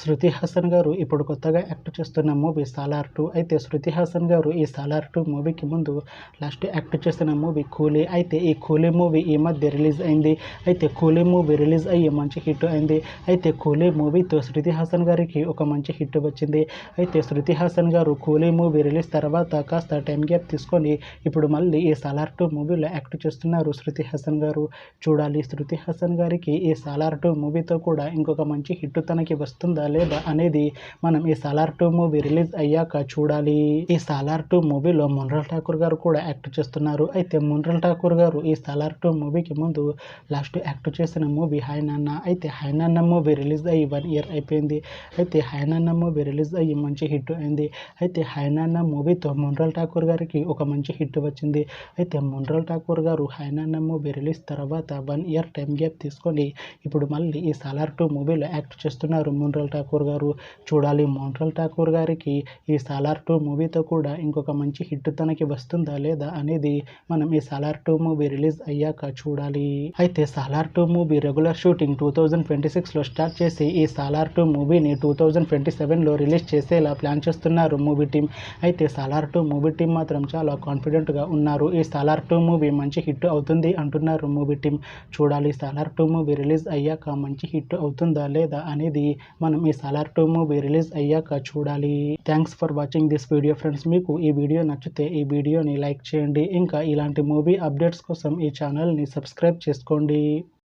శృతి హాసన్ గారు ఇప్పుడు కొత్తగా యాక్ట్ చేస్తున్న మూవీ సాలార్ 2. అయితే శృతి హాసన్ గారు ఈ సాలార్ 2 మూవీకి ముందు లాస్ట్ యాక్ట్ చేసిన మూవీ కూలీ. అయితే ఈ కూలీ మూవీ ఈ మధ్య రిలీజ్ అయింది. అయితే కూలీ మూవీ రిలీజ్ అయ్యి మంచి హిట్ అయింది. అయితే కూలీ మూవీతో శృతి హాసన్ గారికి ఒక మంచి హిట్ వచ్చింది. అయితే శృతి హాసన్ గారు కూలీ మూవీ రిలీజ్ తర్వాత కాస్త టైం గ్యాప్ తీసుకొని ఇప్పుడు మళ్ళీ ఈ సాలార్ 2 మూవీలో యాక్ట్ చేస్తున్నారు శృతి హాసన్ గారు. చూడాలి శృతి హాసన్ గారికి ఈ సాలార్ 2 మూవీతో కూడా ఇంకొక మంచి హిట్ తనకి వస్తుందా లేదా అనేది మనం ఈ సాలార్ 2 మూవీ రిలీజ్ అయ్యాక చూడాలి. ఈ సాలార్ 2 మూవీలో మున్రల్ ఠాకూర్ గారు కూడా యాక్ట్ చేస్తున్నారు. అయితే మున్రల్ ఠాకూర్ గారు ఈ సాలార్ 2 మూవీకి ముందు లాస్ట్ యాక్ట్ చేసిన మూవీ హాయ్ నాన్న. అయితే హాయ్ నాన్న మూవీ రిలీజ్ అయ్యి 1 ఇయర్ అయిపోయింది. అయితే హాయ్ నాన్న మూవీ రిలీజ్ అయ్యి మంచి హిట్ అయింది. అయితే హాయ్ నాన్న మూవీతో మున్రల్ ఠాకూర్ గారికి ఒక మంచి హిట్ వచ్చింది. అయితే మున్రల్ ఠాకూర్ గారు హాయ్ నాన్న మూవీ రిలీజ్ తర్వాత 1 ఇయర్ టైం గ్యాప్ తీసుకొని ఇప్పుడు మళ్ళీ ఈ సాలార్ 2 మూవీలో యాక్ట్ చేస్తున్నారు మున్రల్ ఠాకూర్ గారు. చూడాలి మున్రల్ ఠాకూర్ గారికి ఈ సాలార్ 2 మూవీతో కూడా ఇంకొక మంచి హిట్ తనకి వస్తుందా లేదా అనేది మనం ఈ సాలార్ 2 మూవీ రిలీజ్ అయ్యాక చూడాలి. అయితే సాలార్ 2 మూవీ రెగ్యులర్ షూటింగ్ 2026లో స్టార్ట్ చేసి ఈ సాలార్ 2 మూవీని 2027లో రిలీజ్ చేసేలా ప్లాన్ చేస్తున్నారు మూవీ టీం. అయితే సాలార్ 2 మూవీ టీం మాత్రం చాలా కాన్ఫిడెంట్గా ఉన్నారు. ఈ సాలార్ 2 మూవీ మంచి హిట్ అవుతుంది అంటున్నారు మూవీ టీం. చూడాలి సాలార్ 2 మూవీ రిలీజ్ అయ్యాక మంచి హిట్ అవుతుందా లేదా అనేది మనం ఈ సాలార్ 2 మూవీ రిలీజ్ అయ్యాక చూడాలి. Thanks for watching this video friends. మీకు ఈ వీడియో నచ్చితే ఈ వీడియోని లైక్ చేయండి. ఇంకా ఇలాంటి మూవీ అప్డేట్స్ కోసం ఈ ఛానల్ని సబ్స్క్రైబ్ చేసుకోండి.